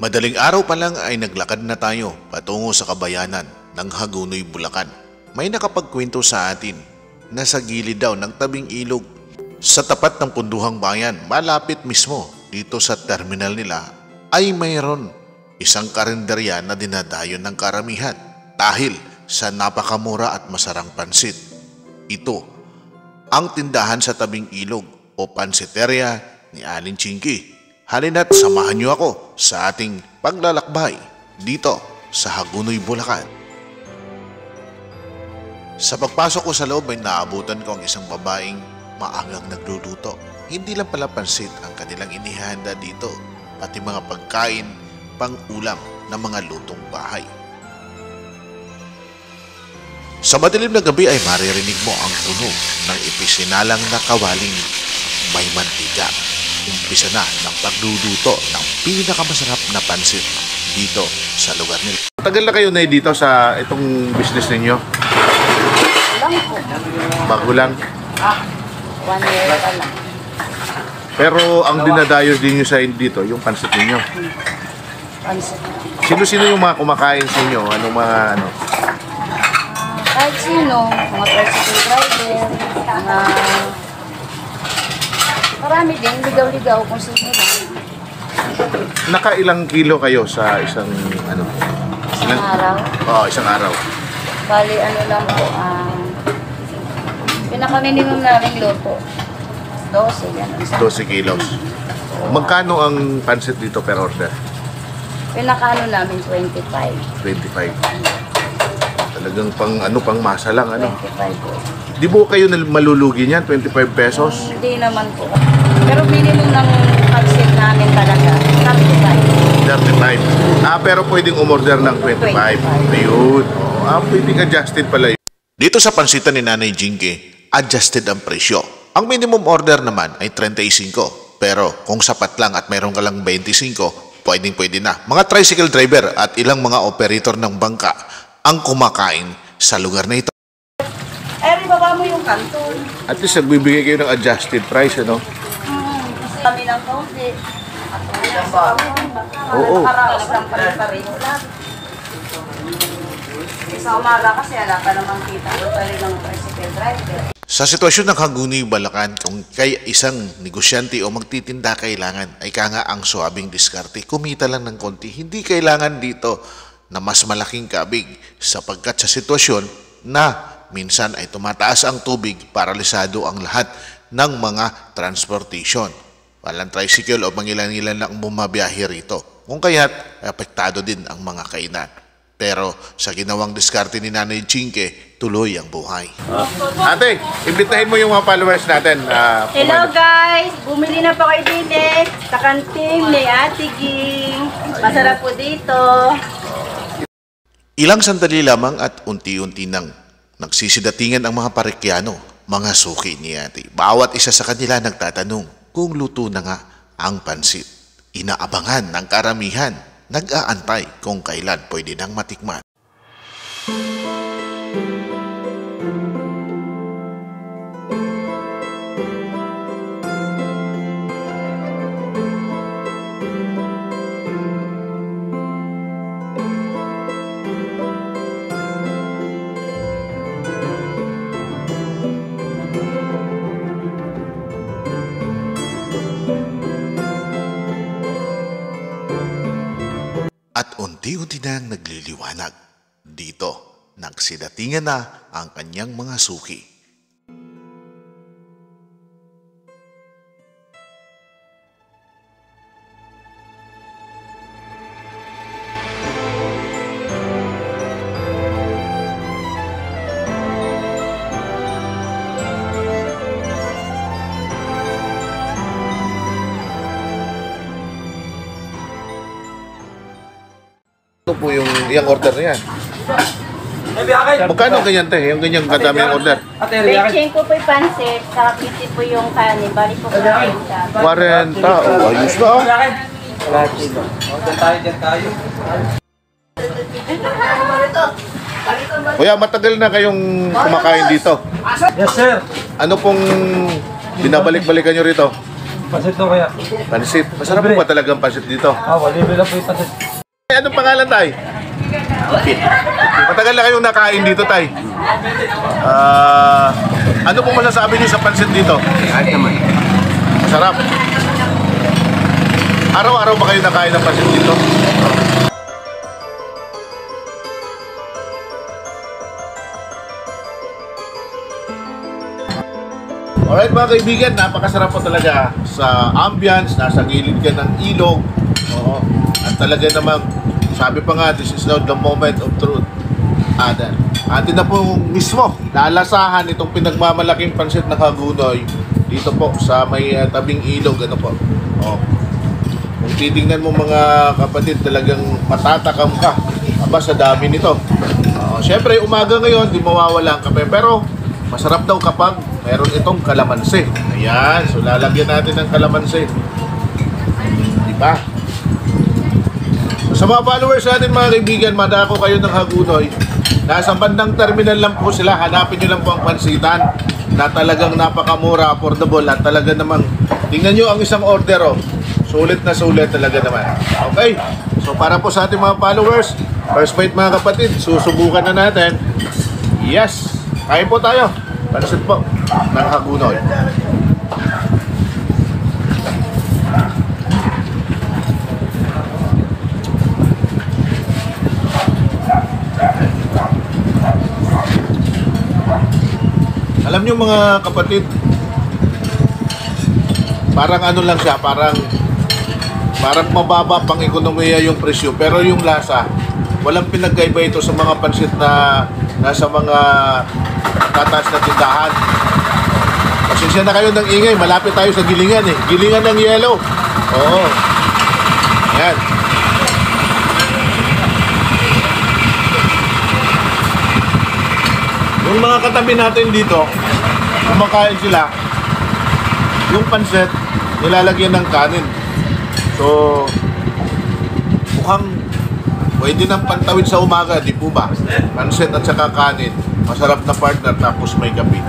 Madaling araw pa lang ay naglakad na tayo patungo sa kabayanan ng Hagonoy, Bulacan. May nakapagkwento sa atin na sa gilid daw ng tabing ilog sa tapat ng punduhang bayan, malapit mismo dito sa terminal nila, ay mayroon isang karinderya na dinadayon ng karamihan dahil sa napakamura at masarang pansit. Ito ang tindahan sa tabing ilog o pansiteria ni Aling Chinky. Halina't samahan niyo ako sa ating paglalakbay dito sa Hagonoy, Bulacan. Sa pagpasok ko sa loob ay naabutan ko ang isang babaeng maagang nagluluto. Hindi lang pala pansit ang kanilang inihanda dito, pati mga pagkain, pang-ulam ng mga lutong bahay. Sa madilim na gabi ay maririnig mo ang tunog ng ipisinalang na kawaling may mantika. Umpisa na ng pagluluto ng pinakamasarap na pansit dito sa lugar nila. Tagal na kayo na dito sa itong business ninyo? Lang po. Bago lang? 1 year pa lang. Pero ang dinadayo din nyo sa dito, yung pansit ninyo? Pansit. Sino-sino yung mga kumakain sa inyo? Anong mga ano? Kahit sino, mga tricycle driver, mga... Marami din, ligaw-ligaw kung sino lang. Nakailang kilo kayo sa isang ano? Isang araw. Oo, isang araw. Bali, ano lang po, pinaka-minimum namin luto. 12, gano'n. 12 kilos. Magkano ang pansit dito per order? Pinaka-ano namin, 25. 25. Talagang pang masa lang, ano? 25 po. Di ba kayo malulugi niyan? 25 pesos? Hindi naman po. Pero minimum ng pansit namin talaga, 35. Pero pwedeng umorder ng 25. Ayun. Pwedeng adjusted pala yun. Dito sa pansitan ni Nanay Jinky, adjusted ang presyo. Ang minimum order naman ay 35. Pero kung sapat lang at mayroon ka lang 25, pwedeng-pwede na. Mga tricycle driver at ilang mga operator ng bangka ang kumakain sa lugar na ito. Baba mo yung kanton. At least nagbibigay kayo ng adjusted price, ano? Kami ng kaunti. Oo. Nakaraos lang pare-pareho lang. Sa umaga kasi wala pa naman kita. Doon pa rin ng tricycle driver. Sa sitwasyon ng Hagonoy, Bulacan, kung kay isang negosyante o magtitinda kailangan ay kanga ang suabing diskarte. Kumita lang ng konti. Hindi kailangan dito na mas malaking kabig sapagkat sa sitwasyon na minsan ay tumataas ang tubig, paralisado ang lahat ng mga transportation. Walang tricycle o mangilan-ilan lang bumabiyahe rito. Kung kaya't, apektado din ang mga kainan. Pero sa ginawang diskarte ni Nanay Jinky, tuloy ang buhay. Ate, imbitahin mo yung mga followers natin. Hello guys! Bumili na po kayo din sa kantin ni Ate Ging. Masarap po dito. Ilang sandali lamang at unti-unti nang nagsisidatingan ang mga parekyano, mga suki ni Ate. Bawat isa sa kanila nagtatanong kung luto na nga ang pansit. Inaabangan ng karamihan, nag-aantay kung kailan pwede nang matikman. At unti-unti nang nagliliwanag. Dito, nagsidatingan na ang kanyang mga suki. Ito po yung order niya. Magkano ganyan te? Yung ganyang kadami yung order? Pecheng ko po yung pansit, saka kitty po yung kanin. Bali po 40. 40. Oh, ayos na ah. Dyan tayo. Kuya, matagal na kayong kumakain dito. Yes, sir. Ano pong binabalik-balikan nyo rito? Pasit to kaya. Pansit. Masarap po ba talagang pansit dito? Libre lang po yung pasit. Anong pangalan, Tay? Matagal na kayong nakain dito, Tay. Ano pong masasabi nyo sa pansit dito? Kahit naman. Masarap. Araw-araw ba kayo nakain ng pansit dito? Alright mga kaibigan, napakasarap po talaga sa ambience, nasa gilid ka ng ilog. Oo. At talaga namang, sabi pa nga, this is now the moment of truth. Atin na po mismo lalasahan itong pinagmamalaking pansit na Hagunoy dito po sa may tabing ilog. Ano po? Oh. Kung titingnan mo mga kapatid, talagang matatakam ka. Aba, sa dami nito. Siyempre, umaga ngayon, di mawawala ang kape. Pero, masarap daw kapag meron itong kalamansi. Ayan, so lalagyan natin ng kalamansi. Diba? So, sa mga followers natin mga kaibigan, madako kayo ng Hagunoy. Nasa bandang terminal lang po sila. Hanapin nyo lang po ang pansitan na talagang napakamura, affordable at talaga namang tingnan nyo ang isang order. Oh. Sulit na sulit talaga naman. Okay, so para po sa ating mga followers, first bite mga kapatid, susubukan na natin. Yes, kain po tayo. Pansit po ng Hagunoy. Alam nyo mga kapatid, parang ano lang siya, parang mababa pang ekonomiya yung presyo, pero yung lasa, walang pinagkaiba ito sa mga pansit na nasa mga tataas na tindahan. Pasensya na kayo ng ingay, malapit tayo sa gilingan eh. Gilingan ng yelo. Oo. Ayan. Yung mga katabi natin dito, kumakain sila, yung pansit, nilalagyan ng kanin. So, mukhang pwede nang pantawid sa umaga, di po ba? Pansit at saka kanin, masarap na partner, tapos may kape.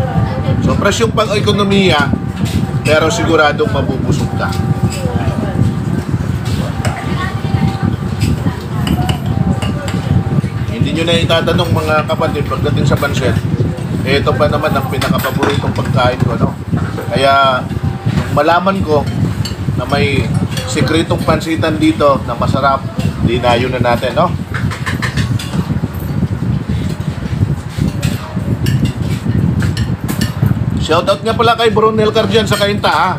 So, presyong pang-ekonomiya, pero siguradong mabubusog ka. Hindi nyo na itatanong mga kapatid pagdating sa pansit, ito pa naman ang pinakapaboritong pagkain ko, no? Kaya, malaman ko na may sikretong pansitan dito na masarap, dinayo na natin, no? Shoutout nga pala kay Brunel Cardian sa Kainta, ha?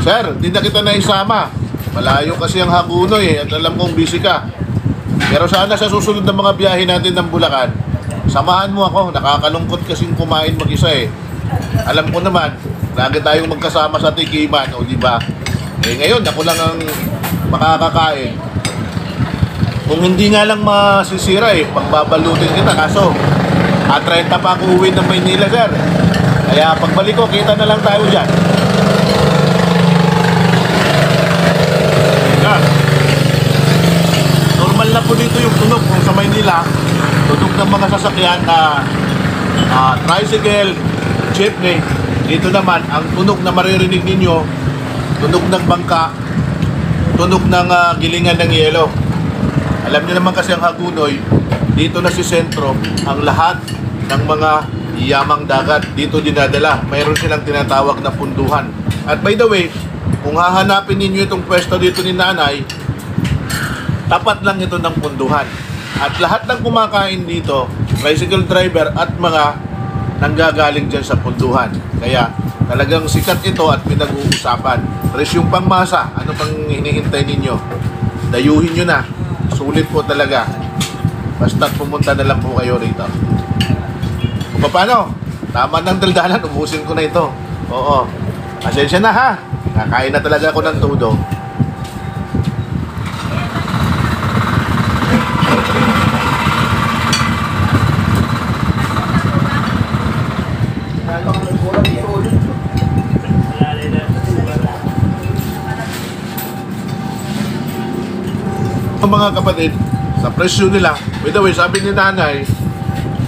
Sir, di na kita naisama. Malayo kasi ang Hagunoy, at alam kong busy ka. Pero sana sa susunod na mga biyahe natin ng Bulacan, samahan mo ako. Nakakalungkot kasing kumain mag-isa eh. Alam ko naman, lagi tayong magkasama sa tikiman, o di ba? Eh ngayon, ako lang ang makakakain. Kung hindi nga lang masisira eh, pagbabalutin kita. Kaso, 30 pa ako uwi ng Maynila, sir. Kaya pagbalik ko, kita na lang tayo dyan. Yan. Normal na po dito yung tunog kung sa Maynila. Tunog ng mga sasakyan na tricycle, jeepney. Dito naman, ang tunog na maririnig ninyo, tunog ng bangka, tunog ng gilingan ng yelo. Alam niyo naman kasi ang Hagunoy, dito na si sentro ang lahat ng mga yamang dagat. Dito dinadala. Mayroon silang tinatawag na punduhan. At by the way, kung hahanapin ninyo itong pwesto dito ni nanay, tapat lang ito ng punduhan. At lahat ng kumakain dito, tricycle driver at mga nanggagaling dyan sa punduhan. Kaya talagang sikat ito at pinag-uusapan. Presyong pangmasa, ano pang hinihintay ninyo? Dayuhin nyo na. Sulit po talaga. Basta't pumunta na lang po kayo rito. Kung paano? Tama ng daldalan, ubusin ko na ito. Oo. Pasensya na ha. Kakain na talaga ako ng todo. Mga kapatid, sa presyo nila, By the way, sabi ni nanay,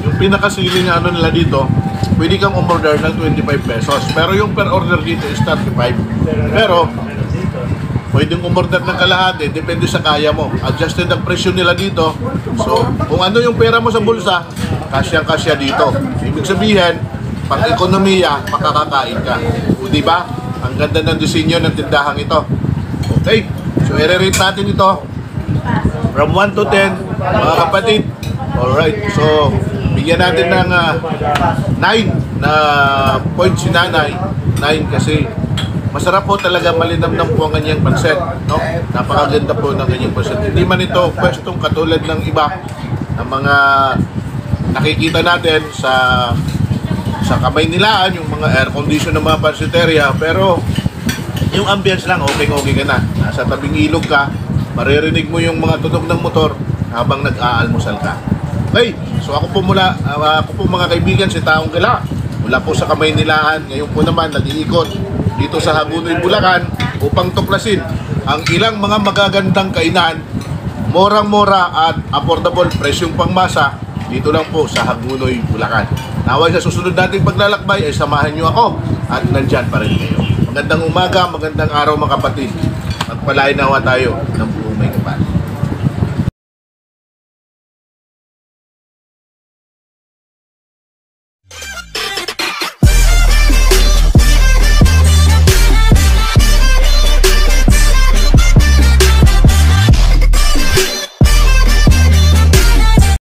yung pinakasiling na ano nila dito, pwede kang umorder ng 25 pesos. Pero yung per order dito is 35. Pero, pwedeng umorder ng kalahati, depende sa kaya mo. Adjusted ang presyo nila dito. So, kung ano yung pera mo sa bulsa, kasyang-kasya dito. Ibig sabihin, pang ekonomiya, makakakain ka. O, di ba? Ang ganda ng disenyo ng tindahang ito. Okay, so i-rate natin ito from 1 to 10, mga kapatid. Alright, so bigyan natin ng 9 na point si nanay. 9 kasi masarap po talaga, malinamnam po ang kanyang pansit, no? Napakaganda po ng kanyang pansit. Hindi man ito pwestong katulad ng iba ng mga nakikita natin sa kamay nilaan, yung mga air condition ng mga pansiteria, pero yung ambience lang, okay ka na. Nasa tabing ilog ka, maririnig mo yung mga tunog ng motor habang nag-aalmusal ka. Okay, so ako po mga kaibigan, si Taong Gala, mula po sa kamay nilaan. Ngayon po naman nag-iikot dito sa Hagunoy, Bulacan upang tuklasin ang ilang mga magagandang kainan, morang-mora at affordable, presyong pangmasa, dito lang po sa Hagunoy, Bulacan. Naway sa susunod nating paglalakbay ay samahan nyo ako at nandyan pa rin kayo. Magandang umaga, magandang araw mga kapatid. Magpalain nawa tayo ng